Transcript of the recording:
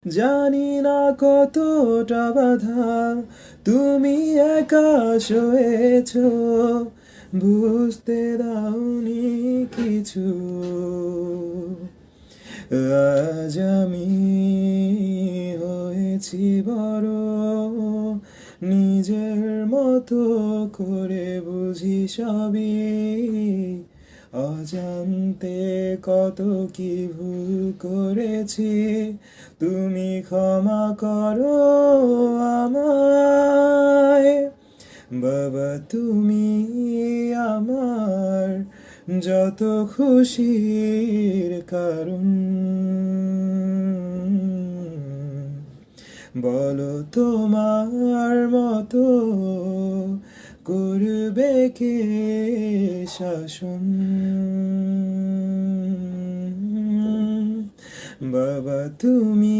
জানি না কতটা বাধা তুমি একা সয়েছ, বুঝতে দাওনি কিছু। আজ আমি হয়েছি বড়, নিজের মতো করে বুঝি সবই, অজান্তে কত কি ভুল করেছি, তুমি ক্ষমা করো আমায়। বাবা তুমি আমার যত খুশির কারণ, বলো তোমার মতো করবে কে শাসন। বাবা তুমি